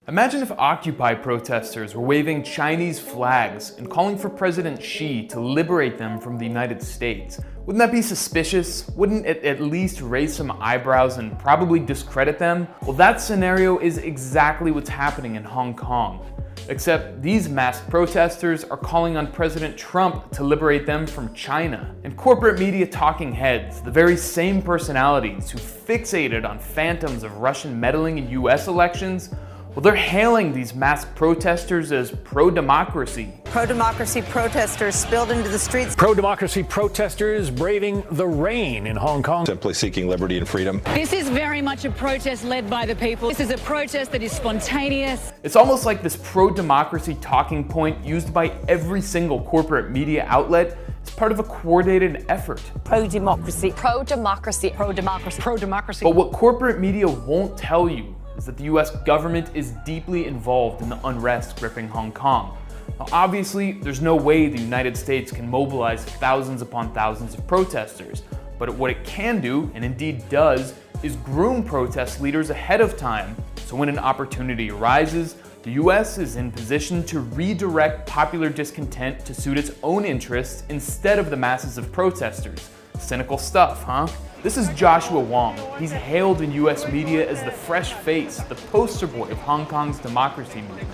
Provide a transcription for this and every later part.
Imagine if Occupy protesters were waving Chinese flags and calling for President Xi to liberate them from the United States. Wouldn't that be suspicious? Wouldn't it at least raise some eyebrows and probably discredit them? Well, that scenario is exactly what's happening in Hong Kong. Except these masked protesters are calling on President Trump to liberate them from China. And corporate media talking heads, the very same personalities who fixated on phantoms of Russian meddling in US elections, well, they're hailing these masked protesters as pro-democracy. Pro-democracy protesters spilled into the streets. Pro-democracy protesters braving the rain in Hong Kong. Simply seeking liberty and freedom. This is very much a protest led by the people. This is a protest that is spontaneous. It's almost like this pro-democracy talking point used by every single corporate media outlet is part of a coordinated effort. Pro-democracy. Pro-democracy. Pro-democracy. Pro-democracy. But what corporate media won't tell you is that the US government is deeply involved in the unrest gripping Hong Kong. Now, obviously, there's no way the United States can mobilize thousands upon thousands of protesters, but what it can do, and indeed does, is groom protest leaders ahead of time, so when an opportunity arises, the US is in position to redirect popular discontent to suit its own interests instead of the masses of protesters. Cynical stuff, huh? This is Joshua Wong. He's hailed in US media as the fresh face, the poster boy of Hong Kong's democracy movement.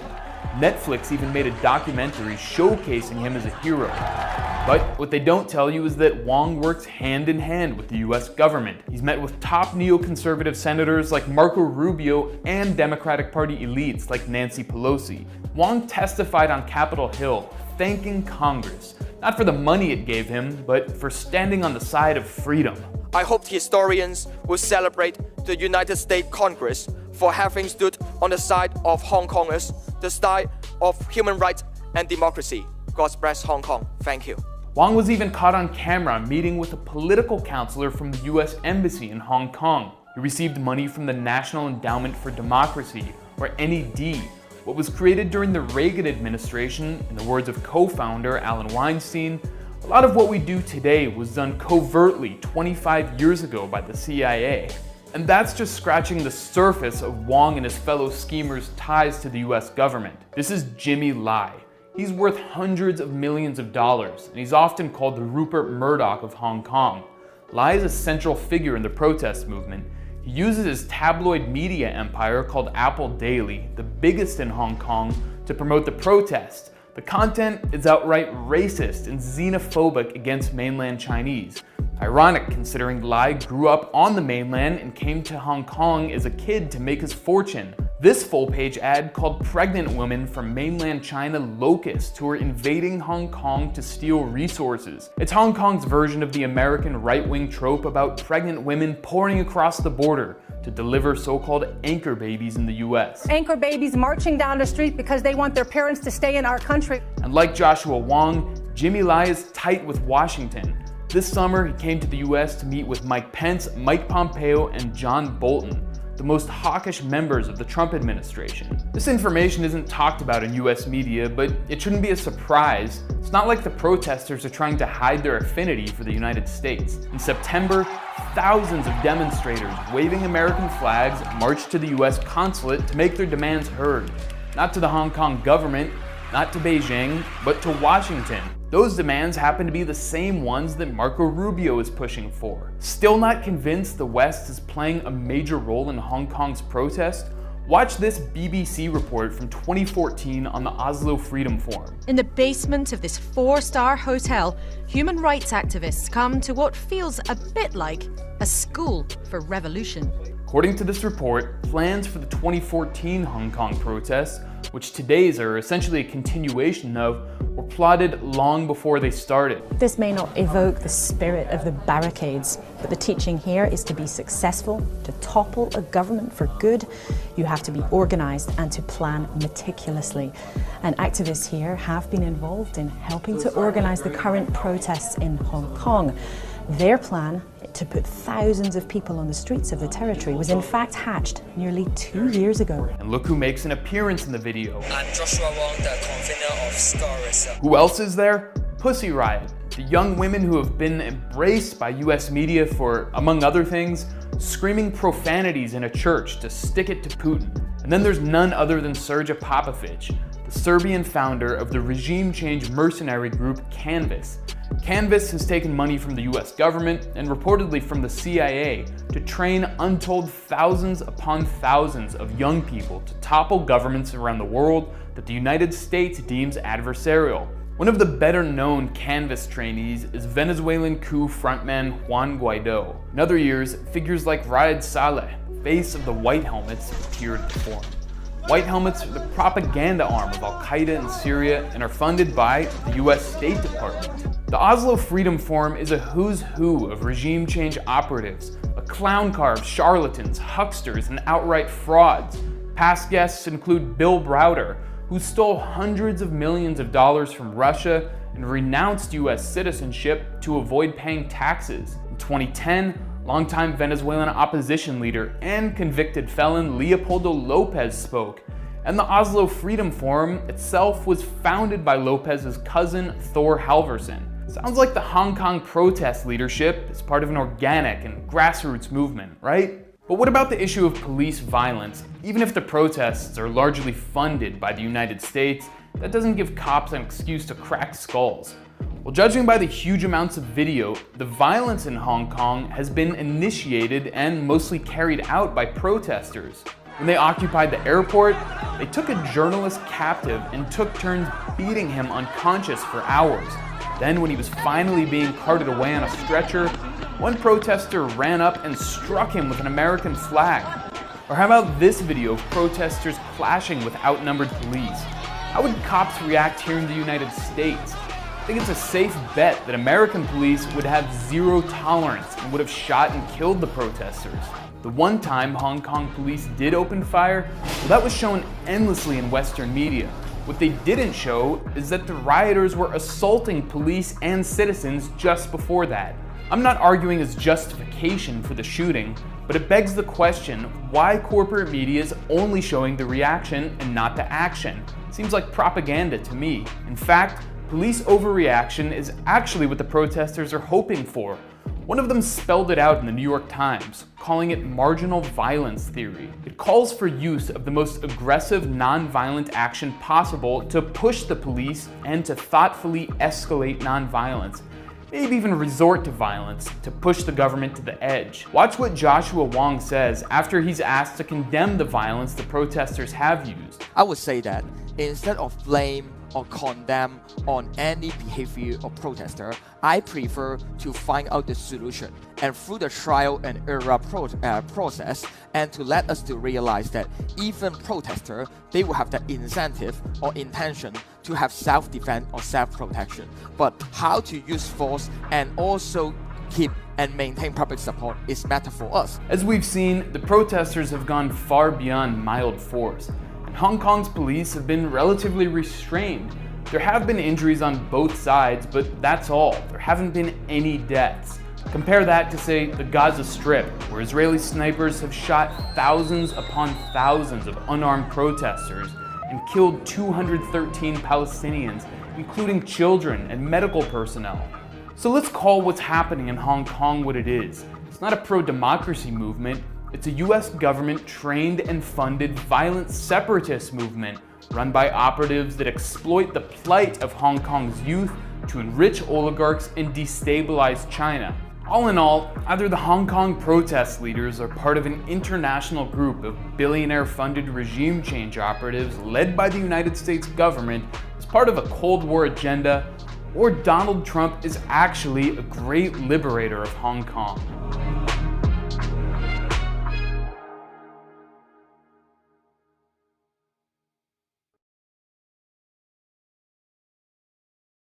Netflix even made a documentary showcasing him as a hero. But what they don't tell you is that Wong works hand in hand with the US government. He's met with top neoconservative senators like Marco Rubio and Democratic Party elites like Nancy Pelosi. Wong testified on Capitol Hill, thanking Congress, not for the money it gave him, but for standing on the side of freedom. I hope historians will celebrate the United States Congress for having stood on the side of Hong Kongers, the side of human rights and democracy. God bless Hong Kong. Thank you. Wong was even caught on camera meeting with a political counselor from the US Embassy in Hong Kong. He received money from the National Endowment for Democracy, or NED, what was created during the Reagan administration. In the words of co-founder Alan Weinstein, a lot of what we do today was done covertly 25 years ago by the CIA. And that's just scratching the surface of Wong and his fellow schemers' ties to the US government. This is Jimmy Lai. He's worth hundreds of millions of dollars, and he's often called the Rupert Murdoch of Hong Kong. Lai is a central figure in the protest movement. He uses his tabloid media empire called Apple Daily, the biggest in Hong Kong, to promote the protest. The content is outright racist and xenophobic against mainland Chinese. Ironic considering Lai grew up on the mainland and came to Hong Kong as a kid to make his fortune. This full-page ad called pregnant women from mainland China locusts who are invading Hong Kong to steal resources. It's Hong Kong's version of the American right-wing trope about pregnant women pouring across the border to deliver so-called anchor babies in the US. Anchor babies marching down the street because they want their parents to stay in our country. And like Joshua Wong, Jimmy Lai is tight with Washington. This summer, he came to the US to meet with Mike Pence, Mike Pompeo, and John Bolton, the most hawkish members of the Trump administration. This information isn't talked about in US media, but it shouldn't be a surprise. It's not like the protesters are trying to hide their affinity for the United States. In September, thousands of demonstrators waving American flags marched to the US consulate to make their demands heard. Not to the Hong Kong government, not to Beijing, but to Washington. Those demands happen to be the same ones that Marco Rubio is pushing for. Still not convinced the West is playing a major role in Hong Kong's protest? Watch this BBC report from 2014 on the Oslo Freedom Forum. In the basement of this 4-star hotel, human rights activists come to what feels a bit like a school for revolution. According to this report, plans for the 2014 Hong Kong protests, which today's are essentially a continuation of, were plotted long before they started. This may not evoke the spirit of the barricades, but the teaching here is to be successful, to topple a government for good, you have to be organized and to plan meticulously. And activists here have been involved in helping to organize the current protests in Hong Kong. Their plan to put thousands of people on the streets of the territory was in fact hatched nearly 2 years ago. And look who makes an appearance in the video. I'm Joshua Wong, the convener of Scorers. Who else is there? Pussy Riot, the young women who have been embraced by US media for, among other things, screaming profanities in a church to stick it to Putin. And then there's none other than Srđan Popović, the Serbian founder of the regime change mercenary group Canvas. Canvas has taken money from the US government and reportedly from the CIA to train untold thousands upon thousands of young people to topple governments around the world that the United States deems adversarial. One of the better known Canvas trainees is Venezuelan coup frontman Juan Guaido. In other years, figures like Raed Saleh, face of the White Helmets, appeared to form. White Helmets are the propaganda arm of Al-Qaeda in Syria and are funded by the US State Department. The Oslo Freedom Forum is a who's who of regime change operatives, a clown car of charlatans, hucksters, and outright frauds. Past guests include Bill Browder, who stole hundreds of millions of dollars from Russia and renounced US citizenship to avoid paying taxes. In 2010, longtime Venezuelan opposition leader and convicted felon Leopoldo López spoke, and the Oslo Freedom Forum itself was founded by López's cousin Thor Halvorsen. Sounds like the Hong Kong protest leadership is part of an organic and grassroots movement, right? But what about the issue of police violence? Even if the protests are largely funded by the United States, that doesn't give cops an excuse to crack skulls. Well, judging by the huge amounts of video, the violence in Hong Kong has been initiated and mostly carried out by protesters. When they occupied the airport, they took a journalist captive and took turns beating him unconscious for hours. Then, when he was finally being carted away on a stretcher, one protester ran up and struck him with an American flag. Or how about this video of protesters clashing with outnumbered police? How would cops react here in the United States? I think it's a safe bet that American police would have zero tolerance and would have shot and killed the protesters. The one time Hong Kong police did open fire, well, that was shown endlessly in Western media. What they didn't show is that the rioters were assaulting police and citizens just before that. I'm not arguing as justification for the shooting, but it begs the question why corporate media is only showing the reaction and not the action. Seems like propaganda to me. In fact, police overreaction is actually what the protesters are hoping for. One of them spelled it out in the New York Times, calling it marginal violence theory. It calls for use of the most aggressive, non-violent action possible to push the police and to thoughtfully escalate non-violence. Maybe even resort to violence to push the government to the edge. Watch what Joshua Wong says after he's asked to condemn the violence the protesters have used. I would say that instead of blame or condemn on any behavior of protester, I prefer to find out the solution and through the trial and error process, and to let us to realize that even protester, they will have the incentive or intention to have self-defense or self-protection. But how to use force and also keep and maintain public support is matter for us. As we've seen, the protesters have gone far beyond mild force. Hong Kong's police have been relatively restrained. There have been injuries on both sides, but that's all. There haven't been any deaths. Compare that to, say, the Gaza Strip, where Israeli snipers have shot thousands upon thousands of unarmed protesters and killed 213 Palestinians, including children and medical personnel. So let's call what's happening in Hong Kong what it is. It's not a pro-democracy movement. It's a US government trained and funded violent separatist movement run by operatives that exploit the plight of Hong Kong's youth to enrich oligarchs and destabilize China. All in all, either the Hong Kong protest leaders are part of an international group of billionaire-funded regime change operatives led by the United States government as part of a Cold War agenda, or Donald Trump is actually a great liberator of Hong Kong.